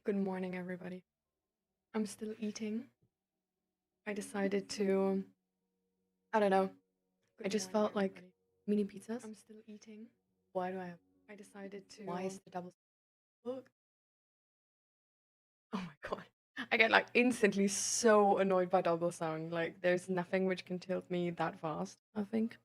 Good morning, everybody. I'm still eating. I decided to, I don't know, I just felt like mini pizzas. I'm still eating. Why do I have, I decided to, why is the double, look. Oh my god. I get like instantly so annoyed by double sound. Like there's nothing which can tilt me that fast, I think.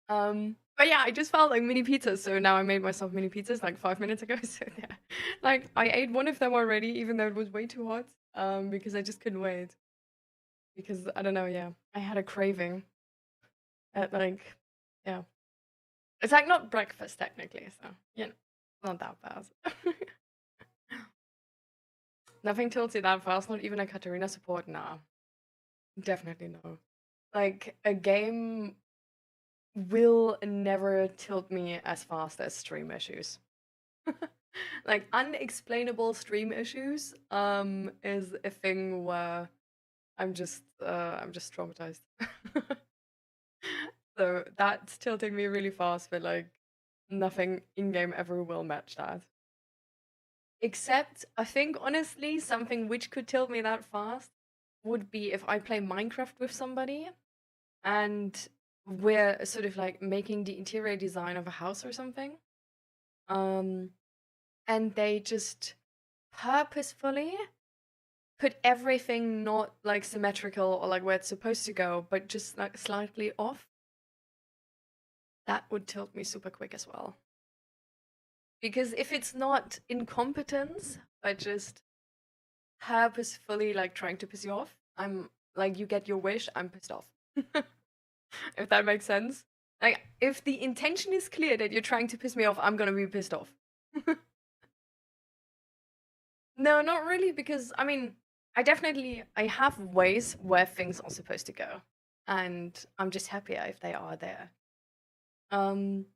But yeah, I just felt like mini pizzas, so now I made myself mini pizzas like 5 minutes ago. So yeah, like I ate one of them already, even though it was way too hot. Because I just couldn't wait. Because I don't know, yeah, I had a craving at like, yeah, it's like not breakfast technically, so you know, not that bad. Nothing tilts you that fast, not even a Katarina support. Nah, definitely no. Like a game will never tilt me as fast as stream issues. Like unexplainable stream issues is a thing where I'm just traumatized. So that's tilting me really fast, but like nothing in game ever will match that. Except I think honestly something which could tilt me that fast would be if I play Minecraft with somebody and we're sort of like making the interior design of a house or something. Um and they just purposefully put everything not like symmetrical or like where it's supposed to go, but just like slightly off. That would tilt me super quick as well. Because if it's not incompetence, but just purposefully like trying to piss you off, I'm like, you get your wish, I'm pissed off. If that makes sense. Like, if the intention is clear that you're trying to piss me off, I'm gonna be pissed off. No, not really, because I mean, I have ways where things are supposed to go, and I'm just happier if they are there. Um,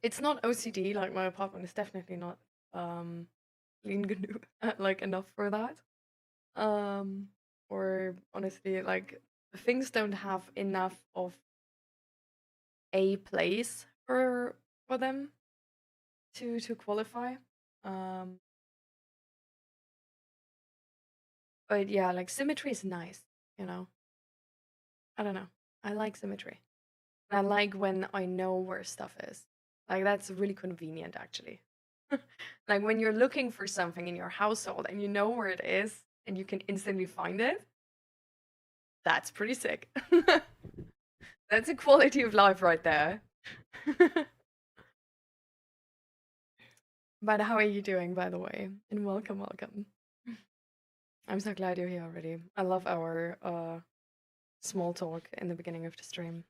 it's not OCD, like my apartment is definitely not lean GNU like enough for that. Um, or honestly, like things don't have enough of a place for them to qualify. Um, but yeah, like symmetry is nice, you know. I don't know. I like symmetry. I like when I know where stuff is. Like that's really convenient actually. Like when you're looking for something in your household and you know where it is and you can instantly find it, that's pretty sick. That's a quality of life right there. But how are you doing, by the way? And welcome, welcome. I'm so glad you're here already. I love our small talk in the beginning of the stream.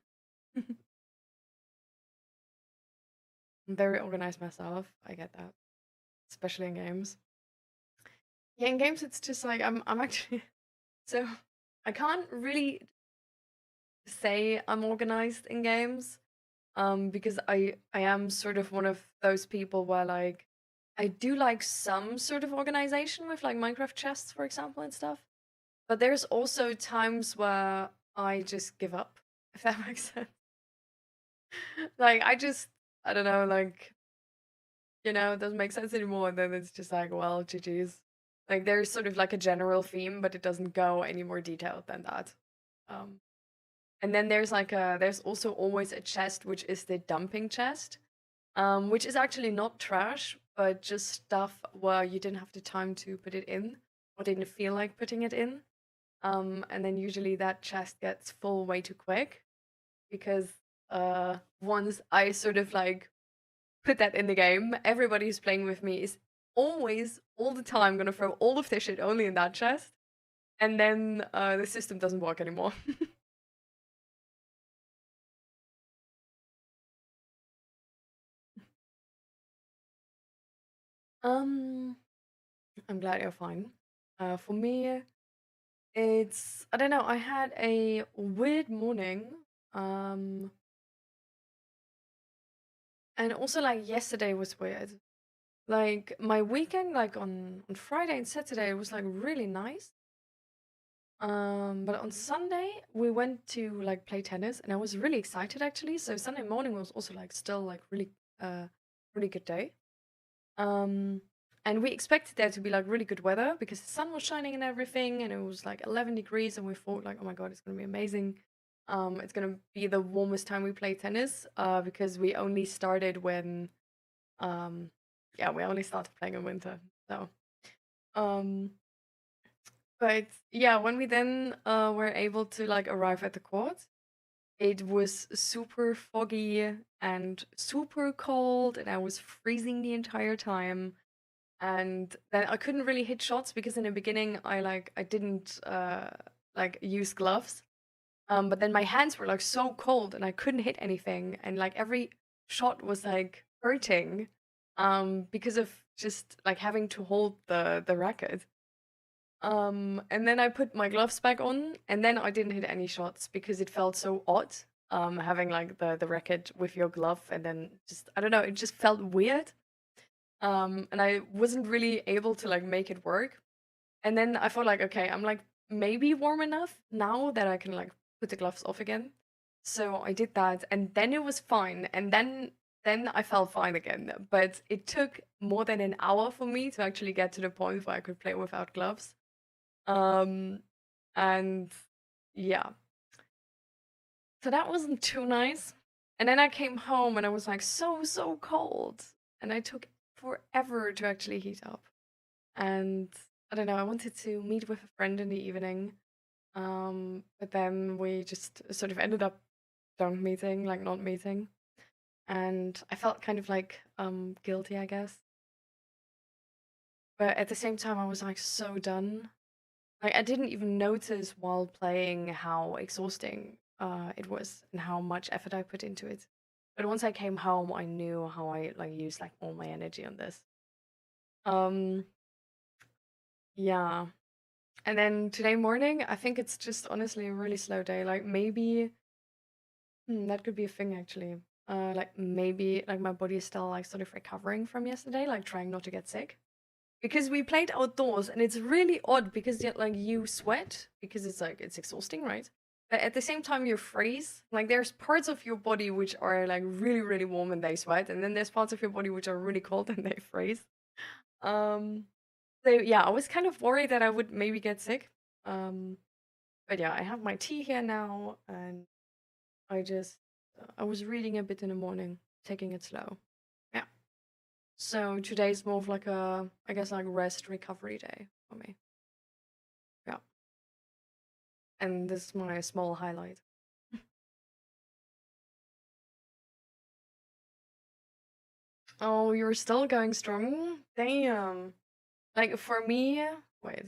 I'm very organized myself. I get that, especially in games. Yeah, in games it's just like I'm actually so I can't really say I'm organized in games because I am sort of one of those people where like I do like some sort of organization with like Minecraft chests, for example, and stuff. But there's also times where I just give up, if that makes sense. Like I don't know, like it doesn't make sense anymore, and then it's just like, well, GG's. Like there's sort of like a general theme, but it doesn't go any more detailed than that. Um, and then there's also always a chest which is the dumping chest, which is actually not trash, but just stuff where you didn't have the time to put it in or didn't feel like putting it in. And then usually that chest gets full way too quick because once I sort of like put that in the game, everybody who's playing with me is always all the time gonna throw all of their shit only in that chest, and then the system doesn't work anymore. um, I'm glad you're fine. For me, it's I don't know. I had a weird morning. Um, and also like yesterday was weird. Like my weekend, like on Friday and Saturday, was like really nice. But on Sunday we went to like play tennis, and I was really excited actually. So Sunday morning was also like still like really really good day. Um, And we expected there to be like really good weather because the sun was shining and everything, and it was like 11 degrees, and we thought like, oh my god, it's gonna be amazing. It's gonna be the warmest time we play tennis, because we only started when, yeah, we only started playing in winter. So, um, but yeah, when we then were able to like arrive at the court, it was super foggy and super cold, and I was freezing the entire time. And then I couldn't really hit shots because in the beginning I didn't like use gloves. But then my hands were like so cold and I couldn't hit anything, and like every shot was like hurting because of just like having to hold the racket. And then I put my gloves back on, and then I didn't hit any shots because it felt so odd, having like the racket with your glove, and then just I don't know, it just felt weird. And I wasn't really able to like make it work. And then I felt like, okay, I'm like maybe warm enough now that I can like put the gloves off again. So I did that, and then it was fine. And then I felt fine again. But it took more than an hour for me to actually get to the point where I could play without gloves. Um, and yeah, so that wasn't too nice. And then I came home and I was like so cold, and I took forever to actually heat up. And I don't know, I wanted to meet with a friend in the evening. But then we just sort of ended up don't meeting, like not meeting. And I felt kind of like guilty, I guess. But at the same time I was like so done. Like I didn't even notice while playing how exhausting it was and how much effort I put into it. But once I came home, I knew how I like used like all my energy on this. Um, yeah. And then today morning, I think it's just honestly a really slow day. Like maybe that could be a thing actually. Like maybe like my body is still like sort of recovering from yesterday, like trying not to get sick. Because we played outdoors and it's really odd because yet like you sweat because it's like it's exhausting, right? But at the same time you freeze. Like there's parts of your body which are like really warm and they sweat, and then there's parts of your body which are really cold and they freeze. Um so yeah, I was kind of worried that I would maybe get sick. Um but yeah, I have my tea here now, and I was reading a bit in the morning, taking it slow. Yeah. So today's more of like a, I guess, like rest recovery day for me. Yeah. And this is my small highlight. Oh, you're still going strong? Damn. Like for me, wait.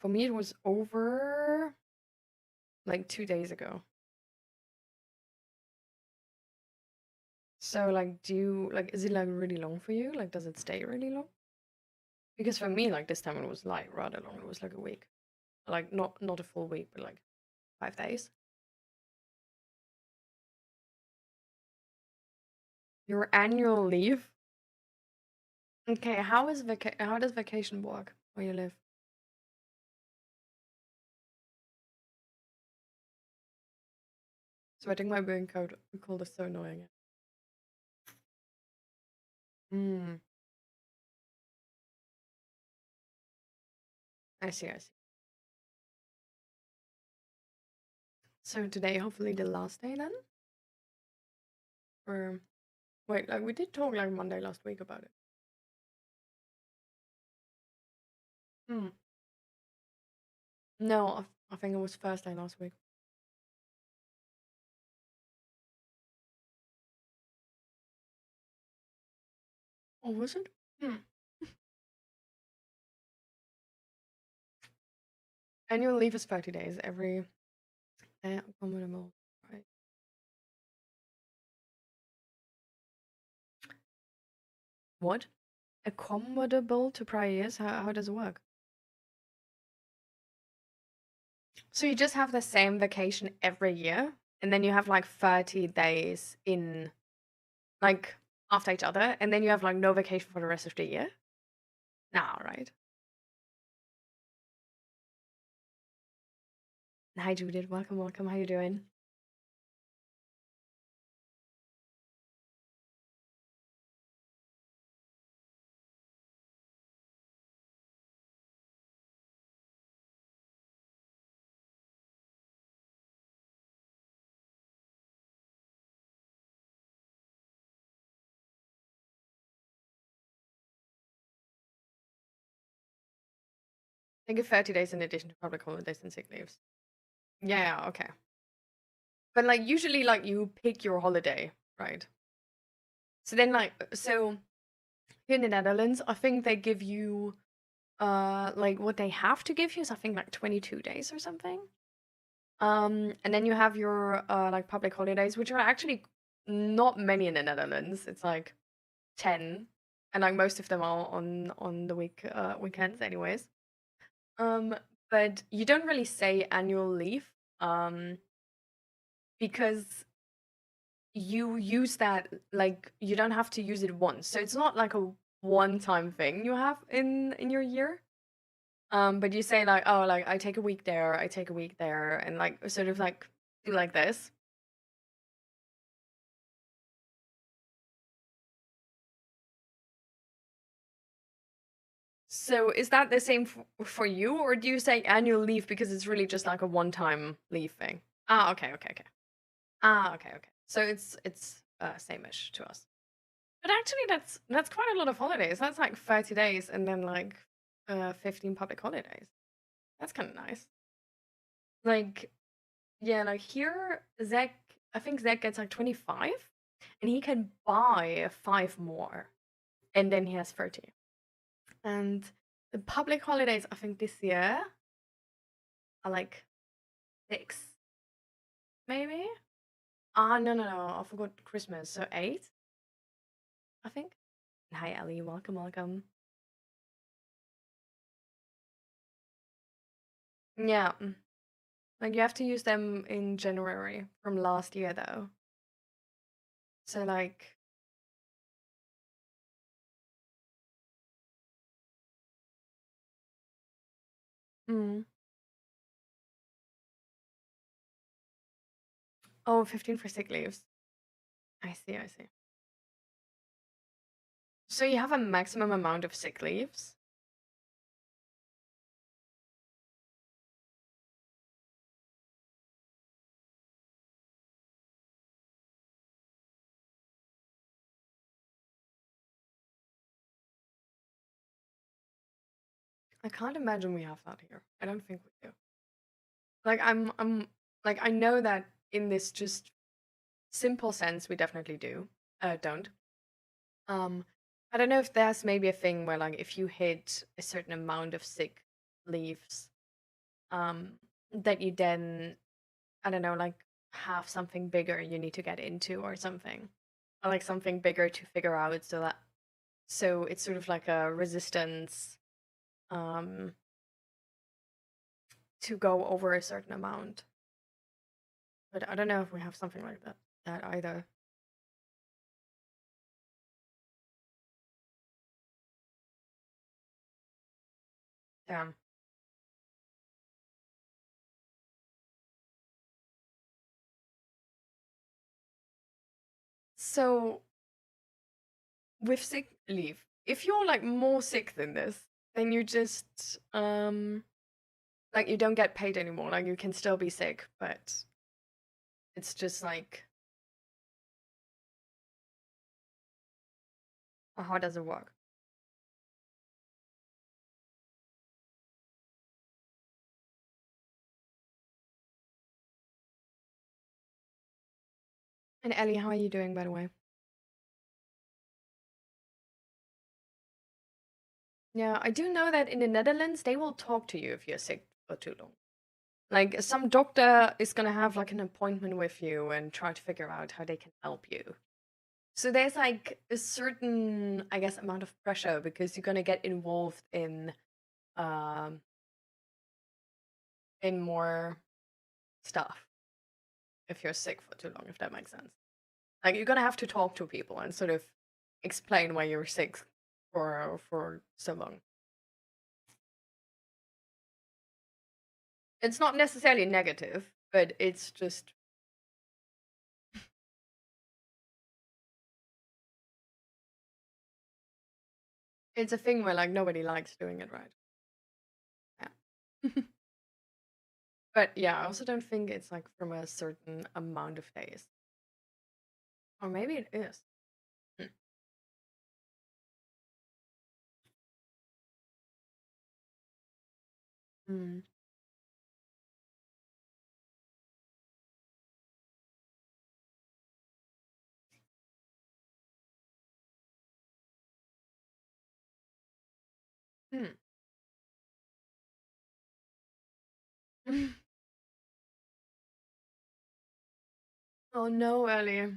For me it was over like 2 days ago. So like do you like is it like really long for you? Like does it stay really long? Because for me like this time it was like rather long. It was like a week. Like not a full week, but like 5 days. Your annual leave? Okay, how does vacation work where you live? Sweating my being cold is so annoying. Mm, I see. So today, hopefully the last day then? Or wait, like we did talk like Monday last week about it. Hmm. No, I think it was Thursday last week. Oh, was it? Hmm. Annual leave is 30 days every applicable, right? What? Accommodable to prior years? How does it work? So you just have the same vacation every year, and then you have like 30 days in like after each other, and then you have like no vacation for the rest of the year? Nah, right? Hi Judith, welcome. How you doing? They give 30 days in addition to public holidays and sick leaves. Yeah, okay. But like usually like you pick your holiday, right? So then so here in the Netherlands, I think they give you like what they have to give you is I think like 22 days or something. And then you have your like public holidays, which are actually not many in the Netherlands. It's like 10, and like most of them are on the weekends anyways. But you don't really say annual leave, because you use that like you don't have to use it once. So it's not like a one-time thing you have in your year. But you say like, oh, like I take a week there, I take a week there, and like sort of like do like this. So is that the same for you, or do you say annual leave because it's really just like a one-time leave thing? Ah, okay, okay, okay. Ah, okay, okay. So it's same-ish to us. But actually, that's quite a lot of holidays. That's like 30 days and then like 15 public holidays. That's kind of nice. Like, yeah, like here, I think Zach gets like 25 and he can buy five more and then he has 30. And the public holidays, I think this year are like six, maybe? Ah, no, no, no. I forgot Christmas. So eight, I think. Hi, Ellie. Welcome, welcome. Yeah. Like you have to use them in January from last year, though. So, like, mm. Oh, 15 for sick leaves. I see, I see. So you have a maximum amount of sick leaves? I can't imagine we have that here. I don't think we do. Like I'm like I know that in this just simple sense we definitely do. Don't. Um I don't know if there's maybe a thing where like if you hit a certain amount of sick leaves, um that you then I don't know, like have something bigger you need to get into or something. Or like something bigger to figure out so it's sort of like a resistance um to go over a certain amount. But I don't know if we have something like that either. Damn. So with sick leave, if you're like more sick than this, then you just like you don't get paid anymore. Like you can still be sick, but it's just like how does it work? And Ellie, how are you doing by the way? Yeah, I do know that in the Netherlands they will talk to you if you're sick for too long. Like some doctor is gonna have like an appointment with you and try to figure out how they can help you. So there's like a certain, I guess, amount of pressure because you're gonna get involved um in more stuff if you're sick for too long, if that makes sense. Like you're gonna have to talk to people and sort of explain why you're sick for so long. It's not necessarily negative, but it's just it's a thing where like nobody likes doing it right. Yeah. But yeah, I also don't think it's like from a certain amount of days. Or maybe it is. Hmm. Mm. Mm. Oh no, Ellie.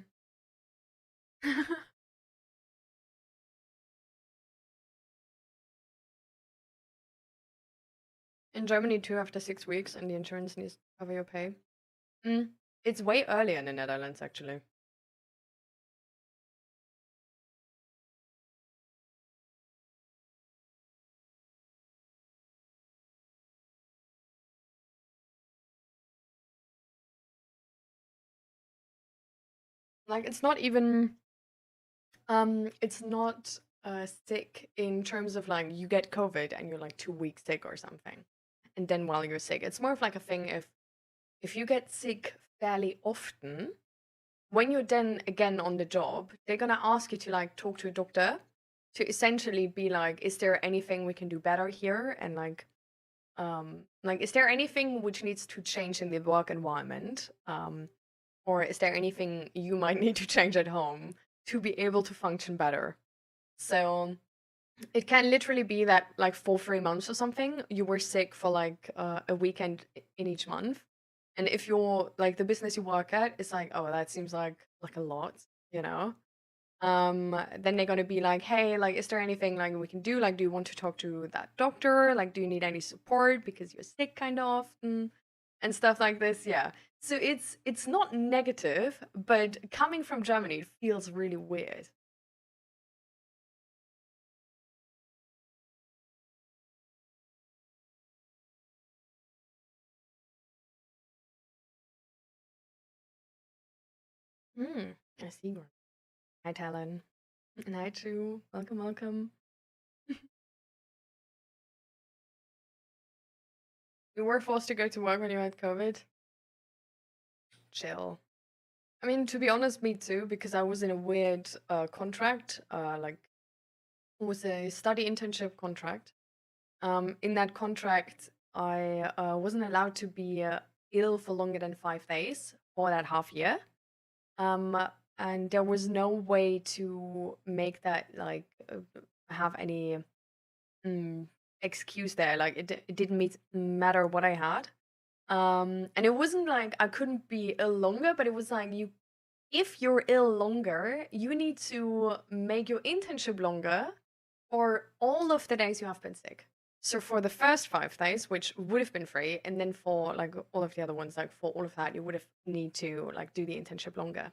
In Germany too, after 6 weeks, and the insurance needs to cover your pay. Mm. It's way earlier in the Netherlands, actually. Like, it's not sick in terms of like you get COVID and you're like 2 weeks sick or something, and then while you're sick, it's more of like a thing if you get sick fairly often, when you're then again on the job, they're gonna ask you to like talk to a doctor to essentially be like, is there anything we can do better here? And like is there anything which needs to change in the work environment? Or is there anything you might need to change at home to be able to function better? So it can literally be that like for 3 months or something, you were sick for like a weekend in each month. And if you're like the business you work at is like, oh, that seems like a lot, you know? Then they're gonna be like, hey, like, is there anything like we can do? Like, do you want to talk to that doctor? Like, do you need any support because you're sick kind of often and stuff like this? Yeah. So it's not negative, but coming from Germany, it feels really weird. Hmm. I see. Hi, Talon. And hi, too. Welcome, welcome. You were forced to go to work when you had COVID. Chill. I mean, to be honest, me too, because I was in a weird contract. Like, it was a study internship contract. In that contract, I wasn't allowed to be ill for longer than 5 days for that half year. Um, and there was no way to make that like have any mm, excuse there. Like it didn't matter what I had. And it wasn't like I couldn't be ill longer, but it was like if you're ill longer, you need to make your internship longer for all of the days you have been sick. So for the first 5 days, which would have been free, and then for like all of the other ones, like for all of that, you would have need to like do the internship longer.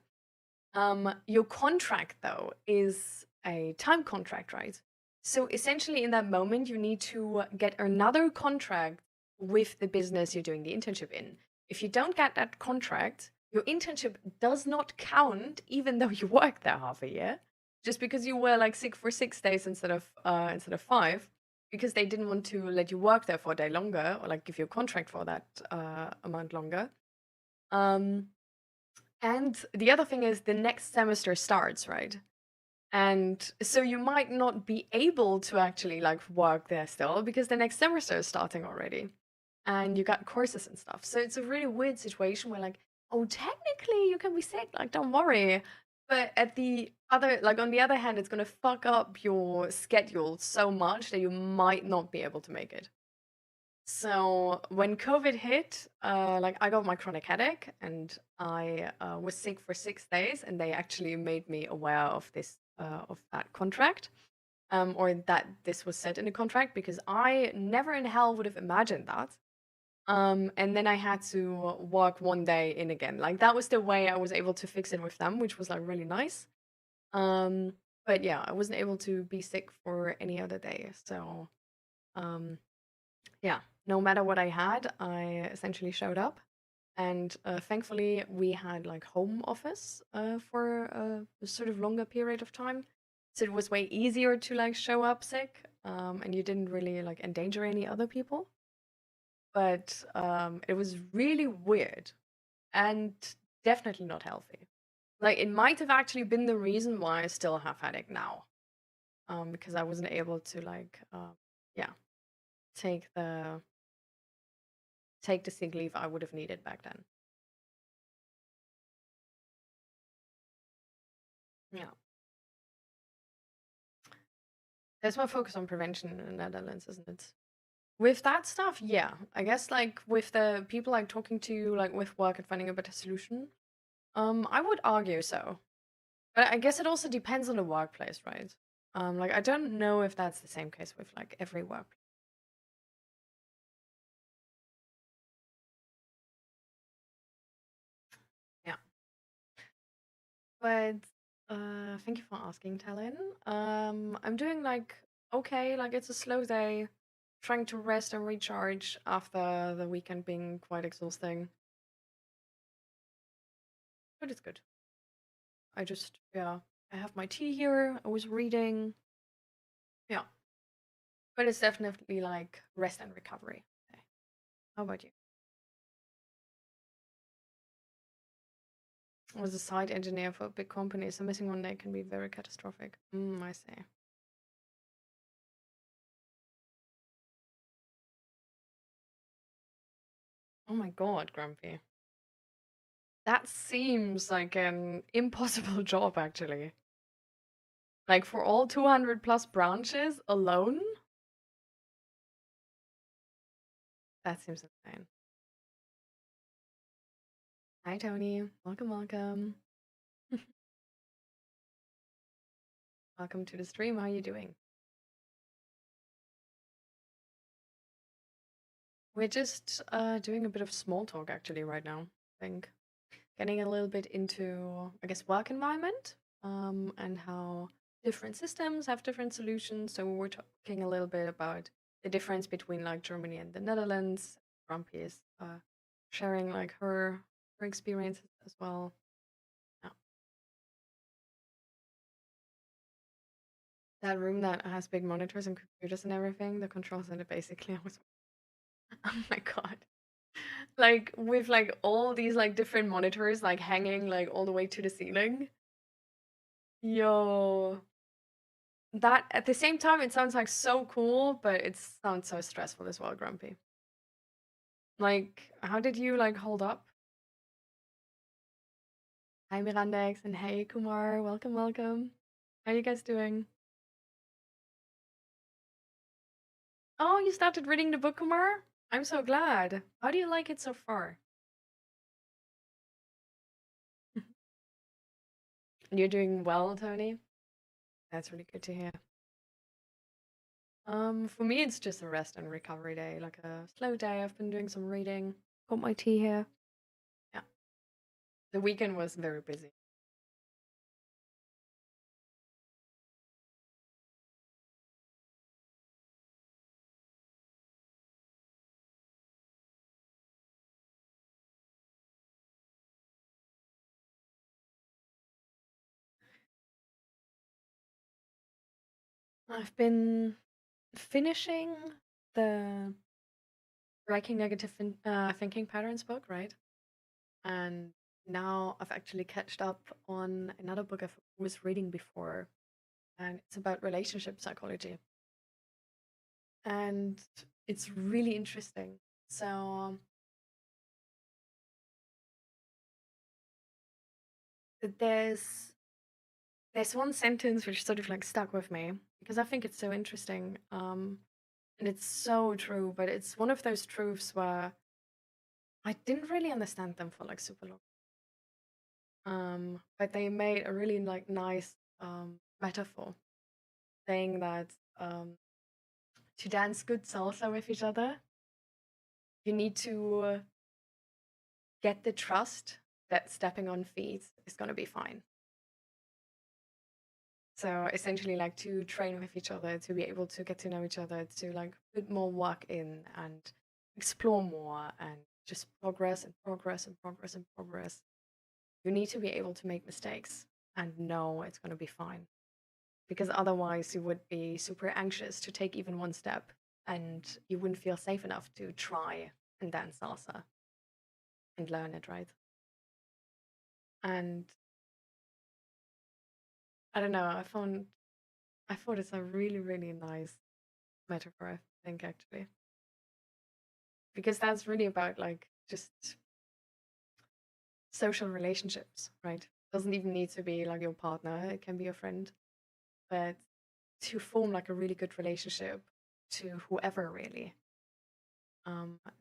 Your contract though is a time contract, right? So essentially, in that moment, you need to get another contract with the business you're doing the internship in. If you don't get that contract, your internship does not count, even though you worked there half a year, just because you were like sick for 6 days instead of 5, because they didn't want to let you work there for a day longer or like give you a contract for that amount longer. Um, and the other thing is the next semester starts, right? And so you might not be able to actually like work there still because the next semester is starting already. And you got courses and stuff. So it's a really weird situation where like, oh, technically you can be sick, like don't worry. But at the other like on the other hand, it's gonna fuck up your schedule so much that you might not be able to make it. So when COVID hit, like I got my chronic headache and I was sick for 6 days, and they actually made me aware of that contract, or that this was said in the contract because I never in hell would have imagined that. And then I had to work one day in again. Like that was the way I was able to fix it with them, which was like really nice. Um, but yeah, I wasn't able to be sick for any other day. So um, yeah, no matter what I had, I essentially showed up. And thankfully, we had like home office for a sort of longer period of time. So it was way easier to like show up sick, and you didn't really like endanger any other people. But it was really weird and definitely not healthy. Like it might have actually been the reason why I still have headache now, because I wasn't able to like, yeah, take take the sick leave I would have needed back then. Yeah. There's more focus on prevention in the Netherlands, isn't it? With that stuff, yeah. I guess like with the people like talking to like with work and finding a better solution, I would argue so. But I guess it also depends on the workplace, right? Like I don't know if that's the same case with like every workplace. Yeah. But thank you for asking, Talon. I'm doing like okay, like it's a slow day, trying to rest and recharge after the weekend being quite exhausting. But it's good. I just yeah, I have my tea here. I was reading. Yeah. But it's definitely like rest and recovery. Okay. How about you? I was a site engineer for a big company, so missing one day can be very catastrophic. I see. Oh my god, Grumpy. That seems like an impossible job, actually. Like for all 200 plus branches alone? That seems insane. Hi, Tony. Welcome, welcome. Welcome to the stream. How are you doing? We're just doing a bit of small talk actually right now, I think. Getting a little bit into, I guess, work environment, and how different systems have different solutions. So we're talking a little bit about the difference between like Germany and the Netherlands. Grumpy is sharing like her experiences as well. Yeah. That room that has big monitors and computers and everything, the control center basically. I was, oh my god. Like with like all these like different monitors like hanging like all the way to the ceiling. Yo, that at the same time it sounds like so cool, but it sounds so stressful as well, Grumpy. Like, how did you like hold up? Hi Mirandex and hey Kumar, welcome, welcome. How are you guys doing? Oh, you started reading the book, Kumar? I'm so glad. How do you like it so far? You're doing well, Tony? That's really good to hear. For me, it's just a rest and recovery day, like a slow day. I've been doing some reading. Got my tea here. Yeah. The weekend was very busy. I've been finishing the Breaking Negative Thinking Patterns book, right? And now I've actually catched up on another book I was reading before, and it's about relationship psychology. And it's really interesting. So there's there's one sentence which sort of like stuck with me because I think it's so interesting. And it's so true, but it's one of those truths where I didn't really understand them for like super long. But they made a really like nice metaphor saying that to dance good salsa with each other, you need to get the trust that stepping on feet is going to be fine. So essentially, like to train with each other, to be able to get to know each other, to like put more work in and explore more and just progress and progress and progress and progress. You need to be able to make mistakes and know it's going to be fine. Because otherwise, you would be super anxious to take even one step and you wouldn't feel safe enough to try and dance salsa and learn it, right? And I don't know, I thought it's a really, really nice metaphor, I think, actually. because that's really about like just social relationships, right? Doesn't even need to be like your partner, it can be a friend. But to form like a really good relationship to whoever really,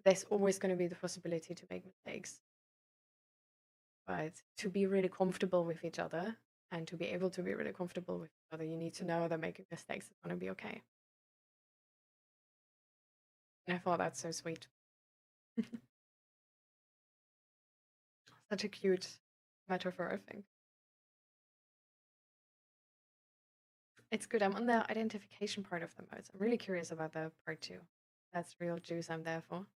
there's always going to be the possibility to make mistakes. But to be really comfortable with each other and to be able to be really comfortable with each other, you need to know that making mistakes is going to be okay. And I thought that's so sweet. Such a cute metaphor, I think. It's good. I'm on the identification part of the modes. I'm really curious about the part 2. That's real juice I'm there for.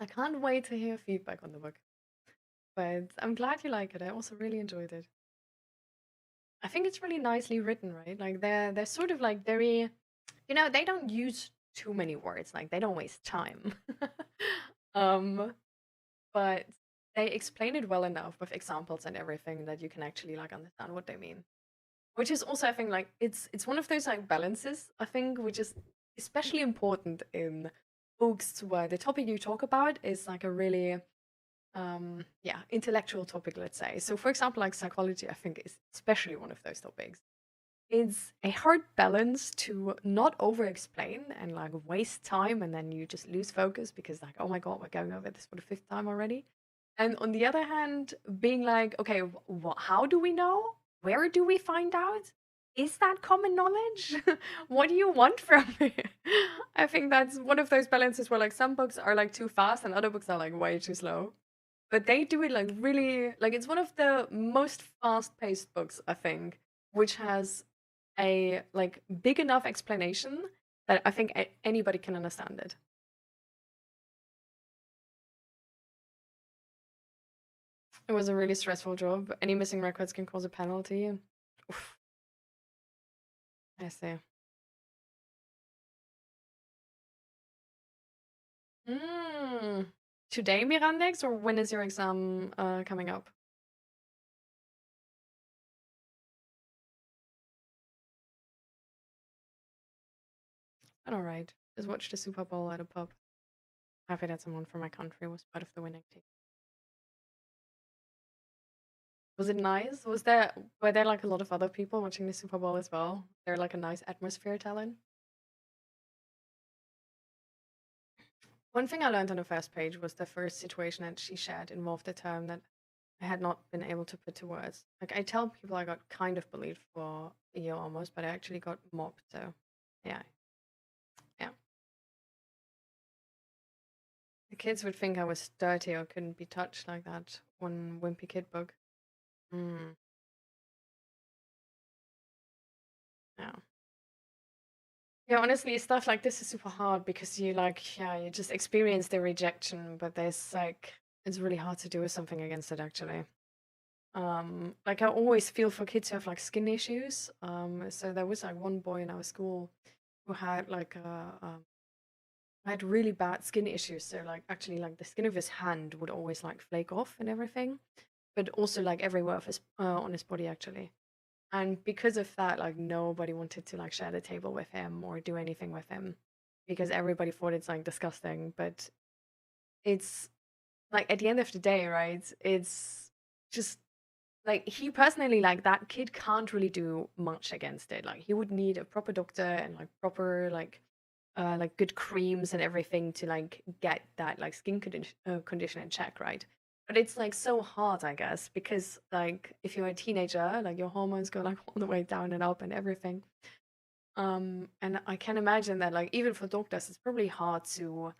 I can't wait to hear feedback on the book. But I'm glad you like it. I also really enjoyed it. I think it's really nicely written, right? Like they're sort of like very, they don't use too many words. Like they don't waste time. um, but they explain it well enough with examples and everything that you can actually like understand what they mean. Which is also, I think, like it's one of those like balances, I think, which is especially important in books where the topic you talk about is like a really intellectual topic, let's say. So for example, like psychology, I think is especially one of those topics. It's a hard balance to not over explain and like waste time and then you just lose focus because like, oh my god, we're going over this for the 5th time already. And on the other hand, being like, okay, how do we know? Where do we find out? Is that common knowledge? What do you want from me? I think that's one of those balances where like some books are like too fast and other books are like way too slow. But they do it like really, like it's one of the most fast-paced books, I think, which has a like big enough explanation that I think anybody can understand it. It was a really stressful job. Any missing records can cause a penalty. Oof, I see. Mm. Today, Mirandex, or when is your exam coming up? All right. Just watched the Super Bowl at a pub. Happy that someone from my country was part of the winning team. Was it nice? Were there like a lot of other people watching the Super Bowl as well? There like a nice atmosphere talent. One thing I learned on the first page was the first situation that she shared involved a term that I had not been able to put to words. Like I tell people I got kind of bullied for a year almost, but I actually got mobbed. So yeah, yeah. The kids would think I was dirty or couldn't be touched like that one wimpy kid book. Mm, yeah. Yeah, honestly, stuff like this is super hard because you like, yeah, you just experience the rejection, but there's like, it's really hard to do something against it actually. Like I always feel for kids who have like skin issues. So there was like one boy in our school who had like had really bad skin issues. So like actually like the skin of his hand would always like flake off and everything, but also like everywhere of his on his body actually. And because of that, like nobody wanted to like share the table with him or do anything with him because everybody thought it's like disgusting. But it's like at the end of the day, right? It's just like he personally like that kid can't really do much against it. Like he would need a proper doctor and like proper like good creams and everything to like get that like skin condition in check, right? But it's like so hard, I guess, because like if you're a teenager, like your hormones go like all the way down and up and everything. And I can imagine that like even for doctors, it's probably hard to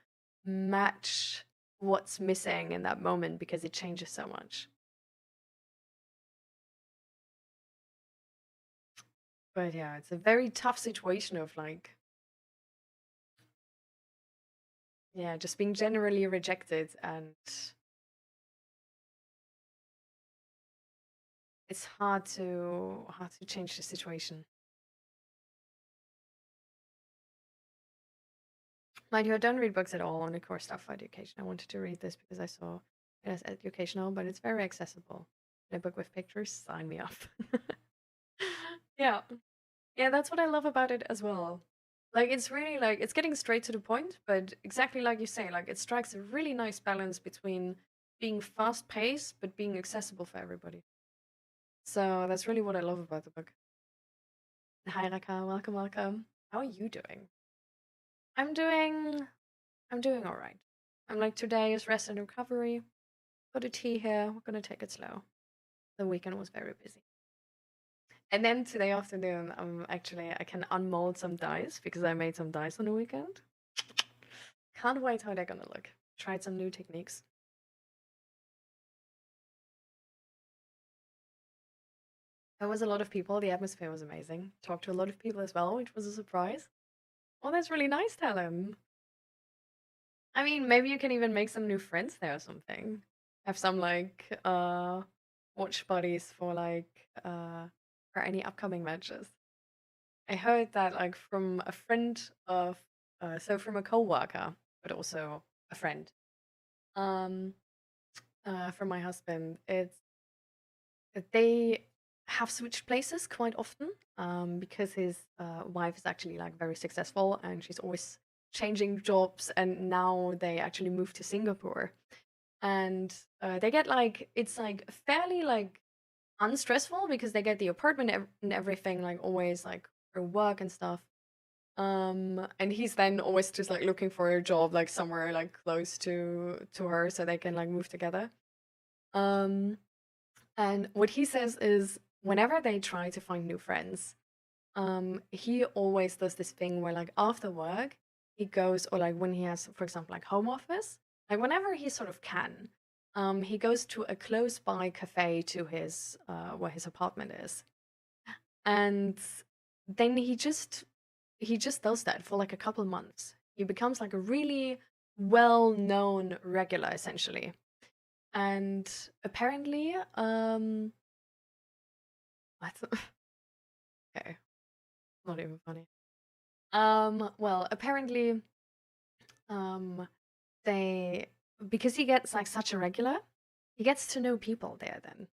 match what's missing in that moment because it changes so much. But yeah, it's a very tough situation of like, yeah, just being generally rejected and it's hard to change the situation. Mind you, I don't read books at all on the core stuff for education. I wanted to read this because I saw it as educational, but it's very accessible. And a book with pictures, sign me up. Yeah. Yeah, that's what I love about it as well. Like it's really like it's getting straight to the point, but exactly like you say, like it strikes a really nice balance between being fast paced but being accessible for everybody. So that's really what I love about the book. Hi Raka, welcome, welcome. How are you doing? I'm doing I'm doing alright. I'm like today is rest and recovery. Got a tea here, we're gonna take it slow. The weekend was very busy. And then today afternoon, I can unmold some dice because I made some dice on the weekend. Can't wait how they're gonna look. Tried some new techniques. There was a lot of people. The atmosphere was amazing. Talked to a lot of people as well, which was a surprise. Oh, that's really nice, Talon. I mean, maybe you can even make some new friends there or something. Have some like watch buddies for any upcoming matches. I heard that like from a friend of from a coworker, but also a friend. Um from my husband. It's they have switched places quite often because his wife is actually like very successful and she's always changing jobs, and now they actually moved to Singapore, and they get like it's like fairly like unstressful because they get the apartment and everything like always like for work and stuff. And he's then always just like looking for a job like somewhere like close to her so they can like move together. um and what he says is whenever they try to find new friends, he always does this thing where like after work he goes, or like when he has, for example, like home office, like whenever he sort of can, he goes to a close by cafe to his where his apartment is, and then he just does that for like a couple months. He becomes like a really well-known regular essentially. And apparently, that's okay, not even funny. Well, apparently, um, they because he gets like such a regular, he gets to know people there then.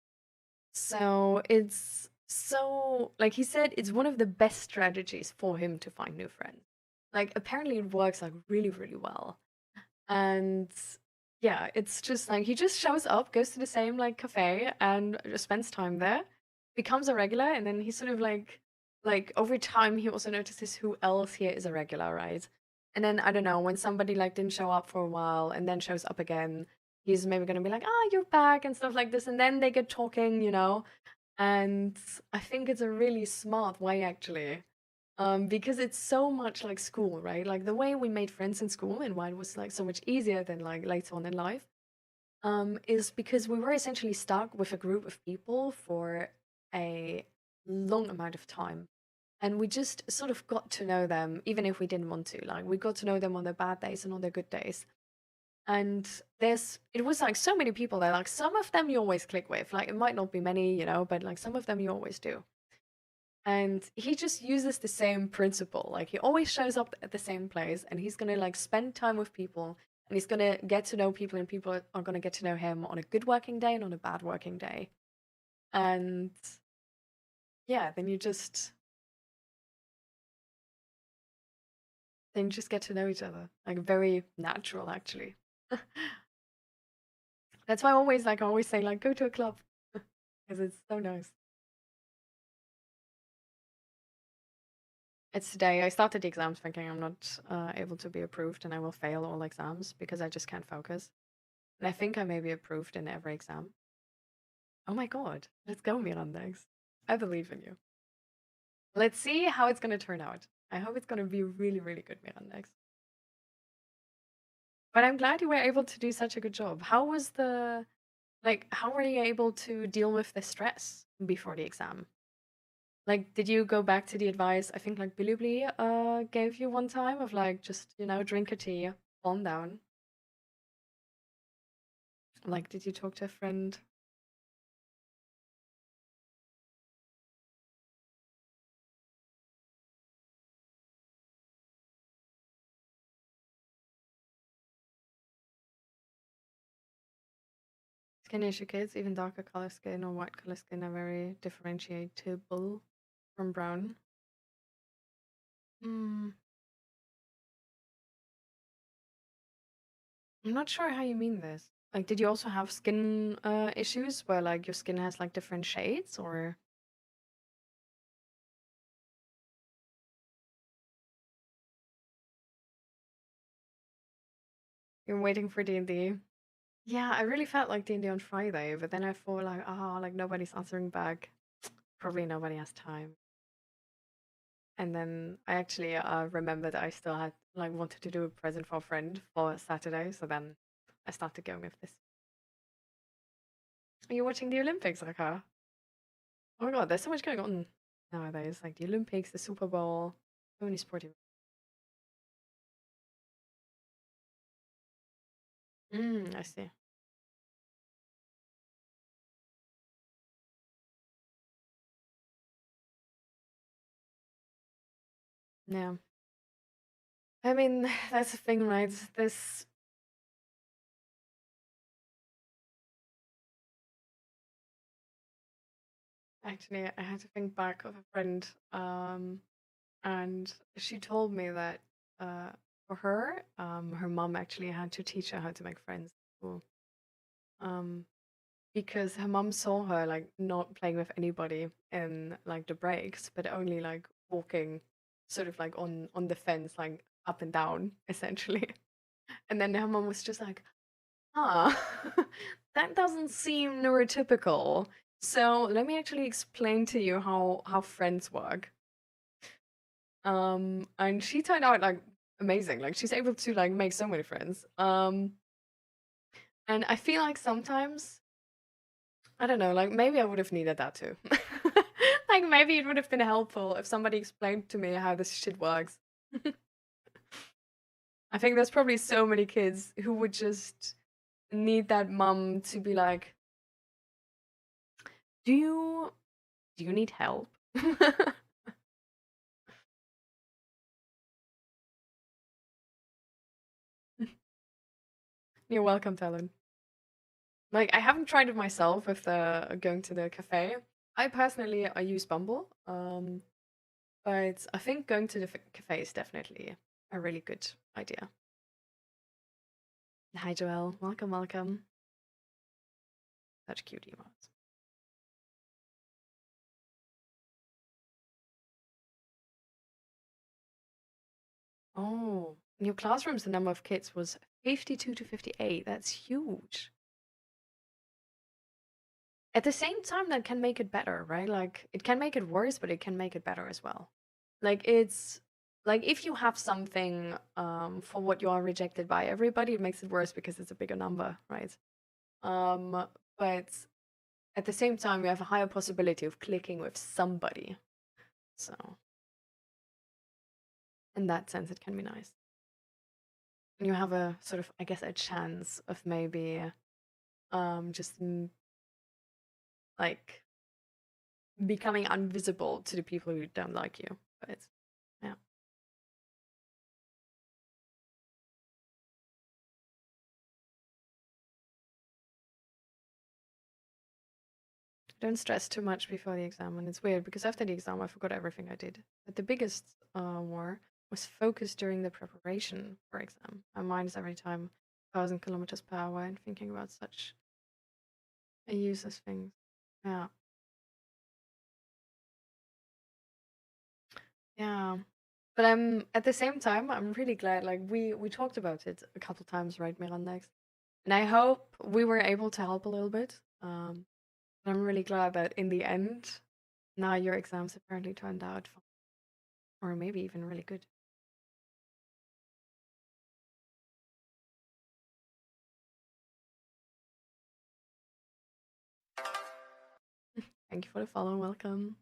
So it's so like he said, it's one of the best strategies for him to find new friends. Like apparently it works like really, really well. And yeah, it's just like he just shows up, goes to the same like cafe and just spends time there, becomes a regular, and then he sort of like over time he also notices who else here is a regular, right? And then I don't know, when somebody like didn't show up for a while and then shows up again, he's maybe gonna be like, ah, you're back and stuff like this, and then they get talking, and I think it's a really smart way actually. Because it's so much like school, right? Like the way we made friends in school and why it was like so much easier than like later on in life, is because we were essentially stuck with a group of people for a long amount of time. And we just sort of got to know them, even if we didn't want to. Like we got to know them on their bad days and on their good days. And it was like so many people there. Like some of them you always click with. Like it might not be many, but like some of them you always do. And he just uses the same principle. Like he always shows up at the same place and he's gonna like spend time with people and he's gonna get to know people and people are gonna get to know him on a good working day and on a bad working day. And yeah, then you just get to know each other. Like very natural actually. That's why I always say like go to a club because it's so nice. It's today. I started the exams thinking I'm not able to be approved and I will fail all exams because I just can't focus. And I think I may be approved in every exam. Oh my god. Let's go, Mirandex. I believe in you. Let's see how it's going to turn out. I hope it's going to be really, really good, Mirandex. But I'm glad you were able to do such a good job. How were you able to deal with the stress before the exam? Like, did you go back to the advice I think like Bilibli gave you one time of like just, drink a tea, calm down? Like, did you talk to a friend? Skin issue kids, even darker color skin or white color skin are very differentiatable from brown. Hmm. I'm not sure how you mean this. Like, did you also have skin issues where like your skin has like different shades, or you're waiting for D&D? Yeah, I really felt like D&D on Friday, but then I thought like, oh, like nobody's answering back. Probably nobody has time. And then I actually remembered I still had like wanted to do a present for a friend for Saturday, so then I started going with this. Are you watching the Olympics, Raka? Oh my god, there's so much going on nowadays. Like the Olympics, the Super Bowl, so many sporting. I see. Yeah. I mean, that's the thing, right? This actually, I had to think back of a friend, and she told me that for her, her mom actually had to teach her how to make friends. Cool. Um, because her mom saw her like not playing with anybody in like the breaks, but only like walking sort of like on the fence, like up and down, essentially. And then her mom was just like, huh, that doesn't seem neurotypical. So let me actually explain to you how friends work. And she turned out like amazing. Like she's able to like make so many friends. And I feel like sometimes I don't know, like maybe I would have needed that too. Like maybe it would have been helpful if somebody explained to me how this shit works. I think there's probably so many kids who would just need that mum to be like, "Do you need help?" You're welcome, Talon. Like I haven't tried it myself with going to the cafe. I personally I use Bumble. But I think going to the cafe is definitely a really good idea. Hi, Joelle. Welcome, welcome. Such cute emotes. Oh, in your classrooms, the number of kids was 52 to 58. That's huge. At the same time, that can make it better, right? Like, it can make it worse, but it can make it better as well. Like, it's like if you have something for what you are rejected by everybody, it makes it worse because it's a bigger number, right? But at the same time, you have a higher possibility of clicking with somebody. So, in that sense, it can be nice. And you have a sort of, I guess, a chance of maybe just like becoming invisible to the people who don't like you. But yeah, don't stress too much before the exam. And it's weird because after the exam, I forgot everything I did. But the biggest war was focused during the preparation for exam. My mind is every time 1,000 kilometers per hour and thinking about such a useless things. Yeah. Yeah. But I'm at the same time, I'm really glad. Like we talked about it a couple times, right, Mirandex? And I hope we were able to help a little bit. But I'm really glad that in the end, now your exams apparently turned out, or maybe even really good. Thank you for the follow. Welcome.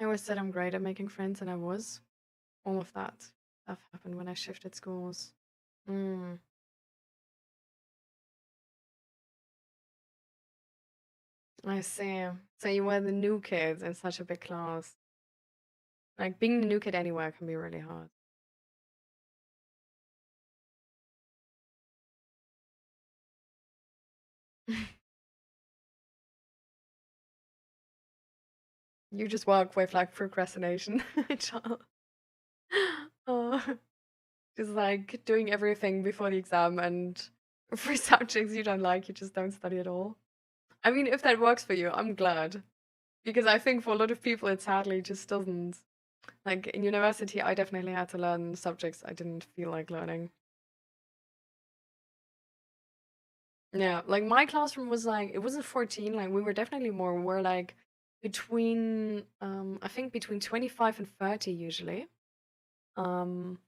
I always said I'm great at making friends, and I was. All of that stuff happened when I shifted schools. Mm, I see. So you were the new kid in such a big class. Like being the new kid anywhere can be really hard. You just work with like procrastination, child. Oh. Just like doing everything before the exam, and for subjects you don't like, you just don't study at all. I mean, if that works for you, I'm glad. Because I think for a lot of people, it sadly just doesn't. Like in university, I definitely had to learn subjects I didn't feel like learning. Yeah, like my classroom was like, it wasn't 14, like we were definitely more, we're like between, I think between 25 and 30 usually. Um,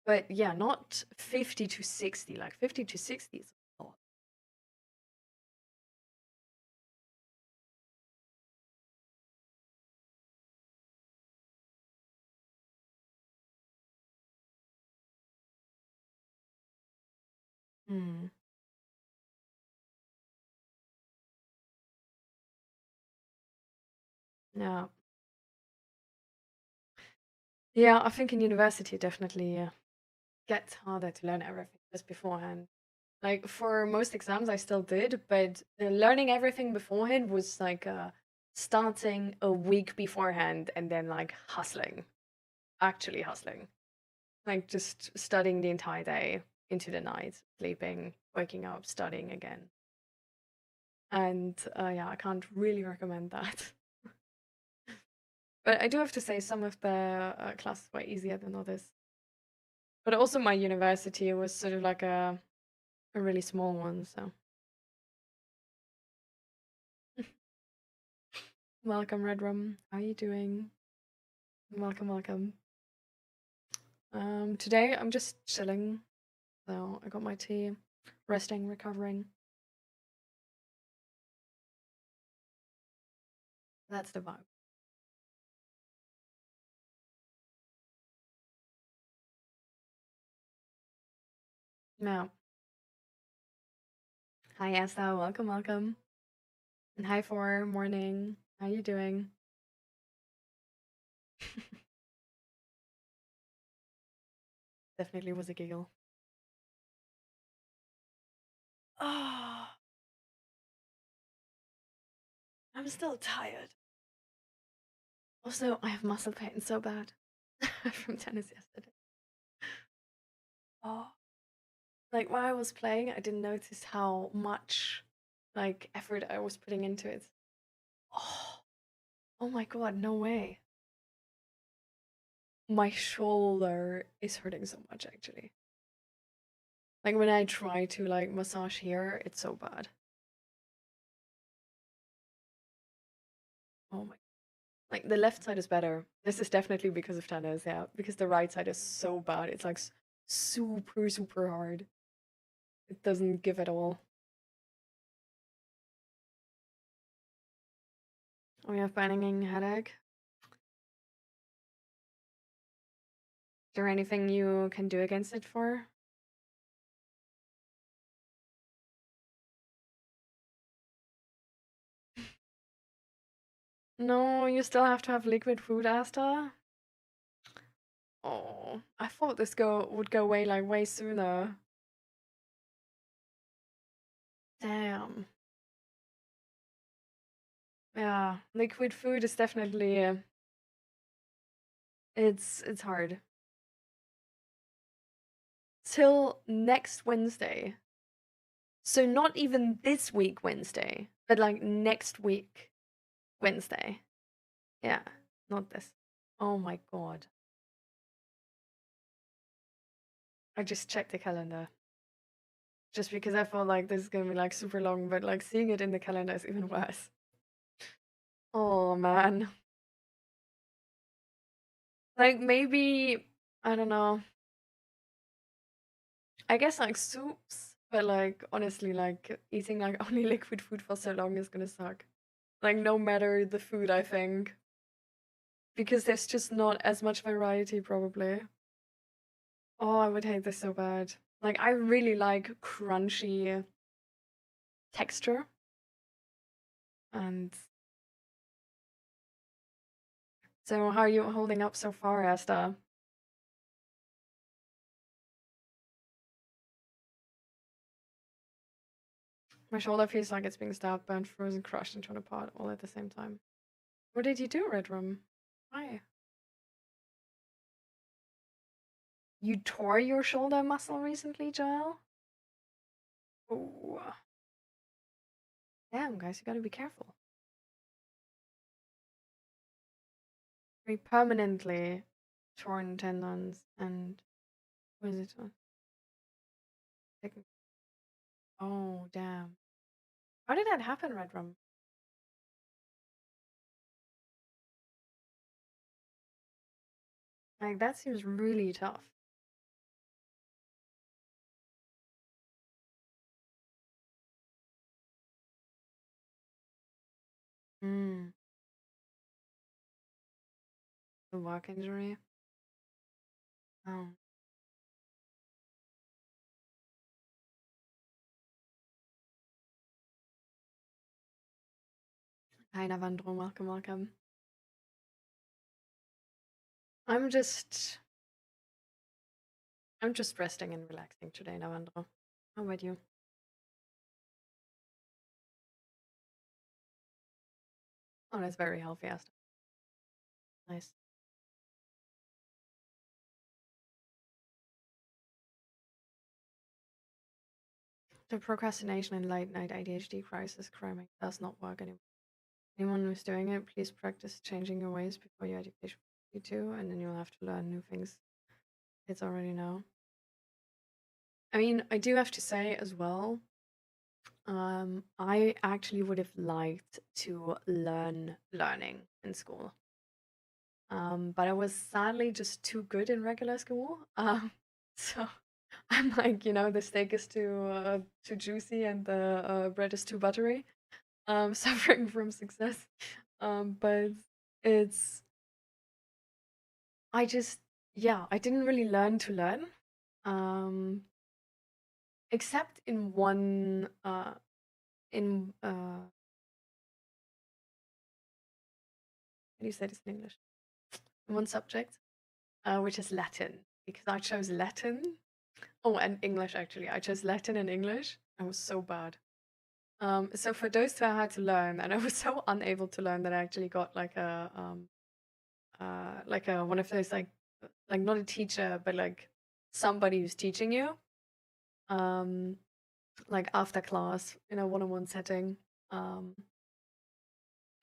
but yeah, not 50 to 60, like 50 to 60 is a lot. Hmm. Yeah. Yeah, I think in university it definitely gets harder to learn everything just beforehand. Like for most exams, I still did, but learning everything beforehand was like starting a week beforehand and then like hustling, actually hustling, like just studying the entire day into the night, sleeping, waking up, studying again. And yeah, I can't really recommend that. But I do have to say some of the classes were easier than others. But also my university was sort of like a really small one, so. Welcome, Red Rum. How are you doing? Welcome, welcome. Today I'm just chilling. So I got my tea, resting, recovering. That's the vibe. Now, hi Esther, welcome, welcome. And hi for morning. How you doing? Definitely was a giggle. Oh, I'm still tired. Also, I have muscle pain so bad from tennis yesterday. Oh, like while I was playing, I didn't notice how much like effort I was putting into it. Oh, oh my god, no way. My shoulder is hurting so much actually. Like when I try to like massage here, it's so bad. Oh my. Like the left side is better. This is definitely because of tennis, yeah. Because the right side is so bad. It's like super, super hard. It doesn't give at all. Oh, you have banging headache? Is there anything you can do against it for? No, you still have to have liquid food, Asta. Oh, I thought this go would go away like way sooner. Damn. Yeah, liquid food is definitely it's hard. Till next Wednesday. So not even this week Wednesday, but like next week Wednesday. Yeah, not this. Oh my god. I just checked the calendar. Just because I felt like this is gonna be like super long, but like seeing it in the calendar is even worse. Oh man. Like maybe I don't know. I guess like soups, but like honestly, like eating like only liquid food for so long is gonna suck. Like no matter the food, I think. Because there's just not as much variety probably. Oh, I would hate this so bad. Like I really like crunchy texture and so how are you holding up so far, Asta? My shoulder feels like it's being stabbed, burnt, frozen, crushed, and torn apart all at the same time. What did you do, Red Room? Why? You tore your shoulder muscle recently, Joel? Oh. Damn, guys, you gotta be careful. Very permanently torn tendons and what is it? Oh, damn. How did that happen, Redrum? Like, that seems really tough. Hmm. The work injury? Oh. Hi, Navandro. Welcome, welcome. I'm just resting and relaxing today, Navandro. How about you? Oh, that's very healthy, Asta. Nice. The procrastination and late night ADHD crisis cramming does not work anymore. Anyone who's doing it, please practice changing your ways before your education too, and then you'll have to learn new things kids already know. I mean, I do have to say as well, I actually would have liked to learn learning in school. But I was sadly just too good in regular school. So I'm like, the steak is too juicy and the bread is too buttery. Suffering from success. But it's I just yeah, I didn't really learn to learn. Um, except in one in how do you say this in English? One subject, which is Latin, because I chose Latin. Oh, and English actually. I chose Latin and English. I was so bad. So for those two, I had to learn, and I was so unable to learn that I actually got like a one of those like not a teacher, but like somebody who's teaching you, um, like after class in a one-on-one setting. Um,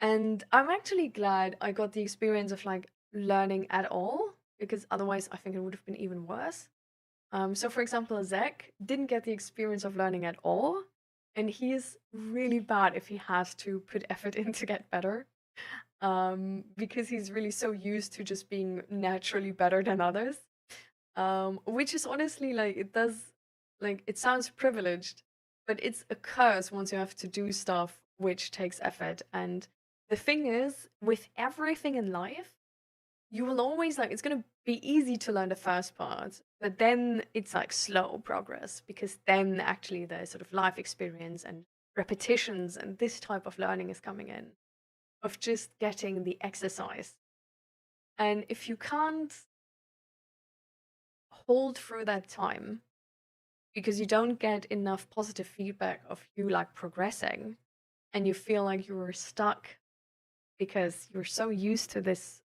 and I'm actually glad I got the experience of like learning at all, because otherwise I think it would have been even worse. So for example, Zach didn't get the experience of learning at all, and he's really bad if he has to put effort in to get better. Because he's really so used to just being naturally better than others. Which is honestly like it sounds privileged, but it's a curse once you have to do stuff which takes effort. And the thing is, with everything in life, you will always like it's gonna be easy to learn the first part, but then it's like slow progress because then actually the sort of life experience and repetitions and this type of learning is coming in of just getting the exercise. And if you can't hold through that time because you don't get enough positive feedback of you like progressing and you feel like you're stuck because you're so used to this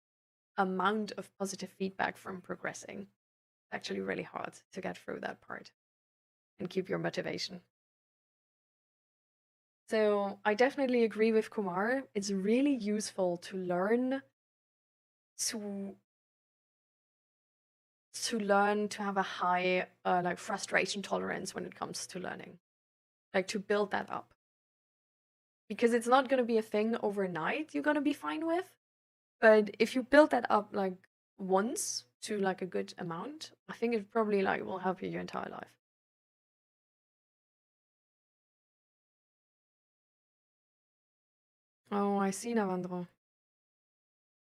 amount of positive feedback from progressing, it's actually really hard to get through that part and keep your motivation. So I definitely agree with Kumar. It's really useful to learn to to have a high like frustration tolerance when it comes to learning, like to build that up, because it's not going to be a thing overnight you're going to be fine with, but if you build that up like once to like a good amount, I think it probably like will help you your entire life. Oh, I see, Navandro.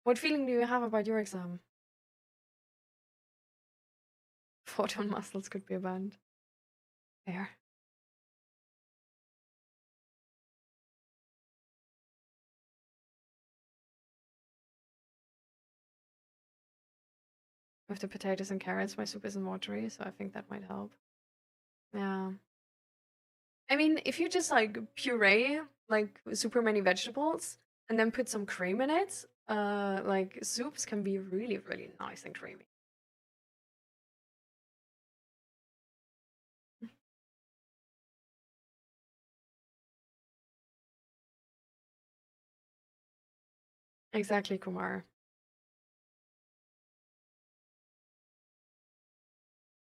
What feeling do you have about your exam? Photon muscles could be a band. Fair. With the potatoes and carrots, my soup isn't watery, so I think that might help. Yeah. I mean, if you just like puree like super many vegetables and then put some cream in it, like soups can be really, really nice and creamy. Exactly, Kumar.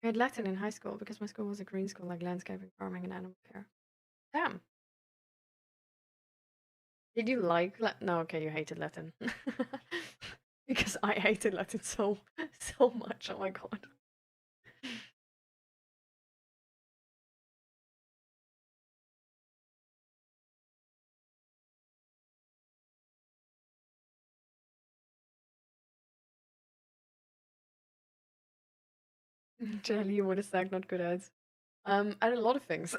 I had Latin in high school because my school was a green school, like landscaping, farming, and animal care. Damn. Did you like No, okay, you hated Latin. Because I hated Latin so much. Oh my god. Jelly, what is that not good at? And a lot of things.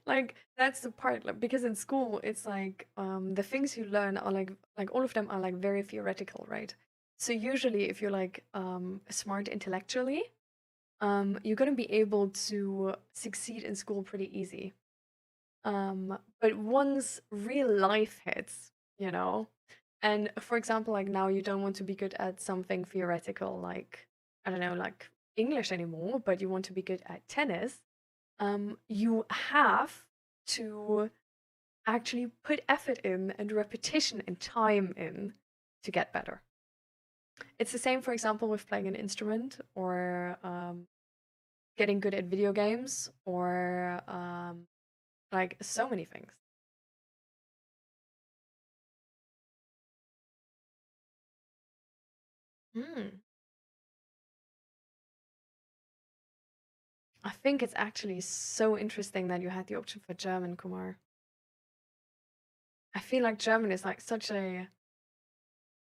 Like that's the part, like, because in school it's like the things you learn are like all of them are like very theoretical, right? So usually if you're like smart intellectually, you're gonna be able to succeed in school pretty easy. But once real life hits, you know, and for example, like now you don't want to be good at something theoretical, like I don't know, like English anymore, but you want to be good at tennis, you have to actually put effort in and repetition and time in to get better. It's the same, for example, with playing an instrument or getting good at video games or like so many things. Hmm. I think it's actually so interesting that you had the option for German, Kumar. I feel like German is like such a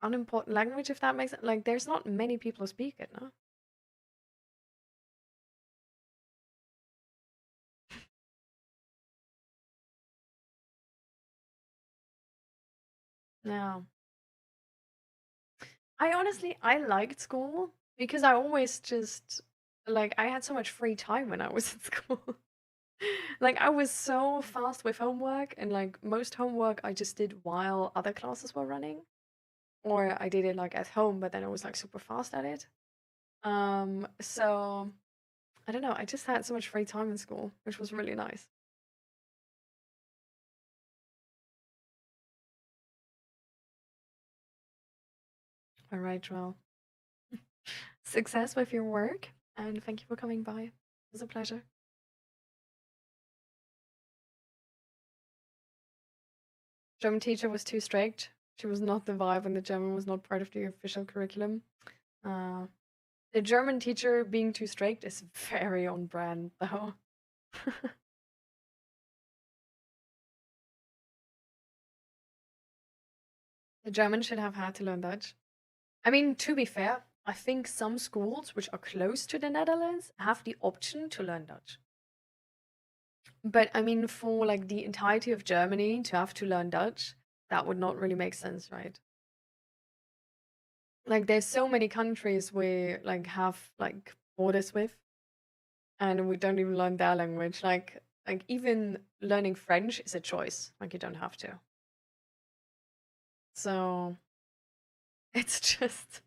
unimportant language, if that makes it. Like, there's not many people who speak it, no? No. I liked school because I always just like I had so much free time when I was in school. Like I was so fast with homework and like most homework I just did while other classes were running or I did it like at home but then I was like super fast at it. So I don't know, I just had so much free time in school, which was really nice. All right, well, success with your work and thank you for coming by. It was a pleasure. German teacher was too strict. She was not the vibe, and the German was not part of the official curriculum. Uh, the German teacher being too strict is very on brand, though. The German should have had to learn Dutch. I mean, to be fair, I think some schools which are close to the Netherlands have the option to learn Dutch. But I mean, for like the entirety of Germany to have to learn Dutch, that would not really make sense, right? Like, there's so many countries we like have like borders with, and we don't even learn their language. Like even learning French is a choice. Like you don't have to. So it's just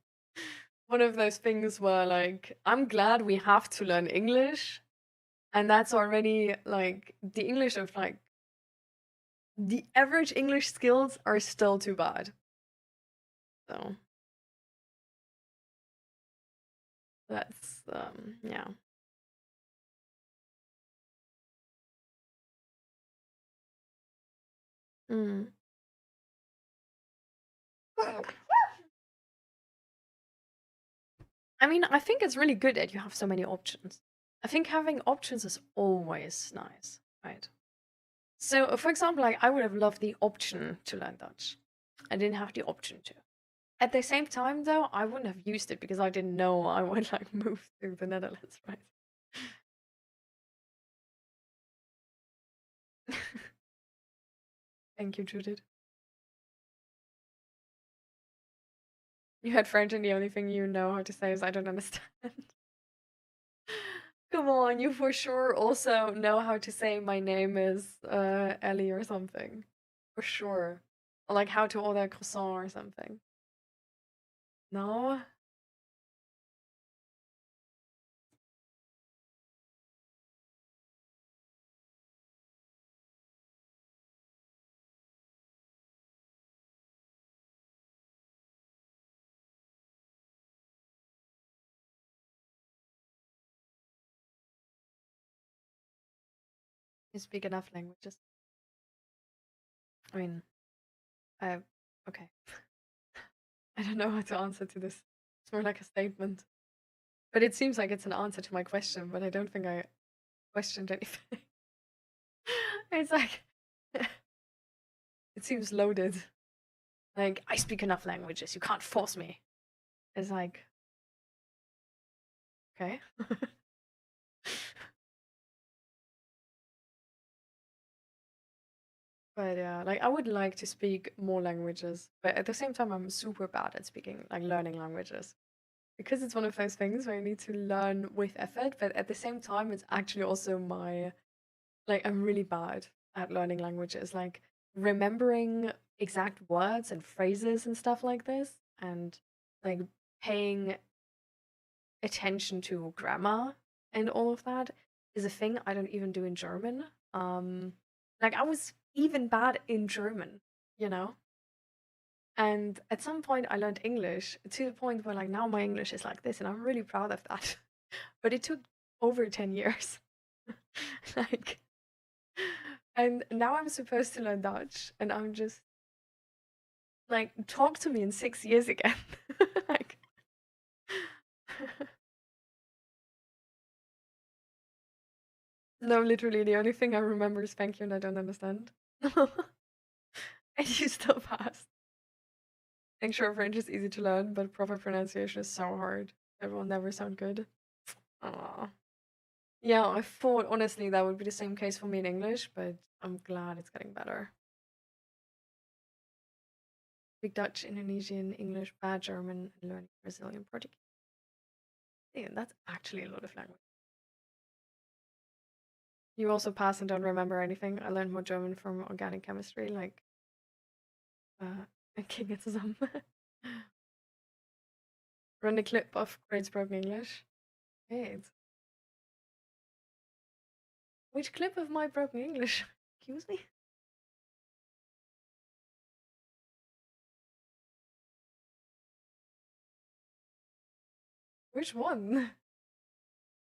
one of those things where like I'm glad we have to learn English, and that's already like the English of like the average English skills are still too bad. So that's yeah. Mm. I mean, I think it's really good that you have so many options. I think having options is always nice, right? So, for example, like I would have loved the option to learn Dutch. I didn't have the option to. At the same time, though, I wouldn't have used it because I didn't know I would like move to the Netherlands, right? Thank you, Judith. You had French, and the only thing you know how to say is "I don't understand." Come on, you for sure also know how to say "my name is Ellie" or something, for sure. Or like how to order a croissant or something. No? You speak enough languages. I mean, I okay. I don't know how to answer to this. It's more like a statement. But it seems like it's an answer to my question, but I don't think I questioned anything. It's like it seems loaded. Like, I speak enough languages, you can't force me. It's like, okay. But yeah, like I would like to speak more languages, but at the same time, I'm super bad at speaking, like learning languages. Because it's one of those things where you need to learn with effort, but at the same time, it's actually also my, like, I'm really bad at learning languages, like remembering exact words and phrases and stuff like this, and like paying attention to grammar and all of that is a thing I don't even do in German. Like I was even bad in German, you know? And at some point I learned English to the point where like now my English is like this and I'm really proud of that. But it took over 10 years. Like and now I'm supposed to learn Dutch and I'm just like talk to me in 6 years again. Like no, literally the only thing I remember is thank you and I don't understand. And you still passed. Make sure French is easy to learn, but proper pronunciation is so hard. It will never sound good. Aw. Yeah, I thought honestly that would be the same case for me in English, but I'm glad it's getting better. Speak Dutch, Indonesian, English, bad German, and learning Brazilian Portuguese. Damn, that's actually a lot of language. You also pass and don't remember anything. I learned more German from organic chemistry, like King zusammen. Run a clip of Great Spoken English. Great. Which clip of my broken English? Excuse me? Which one?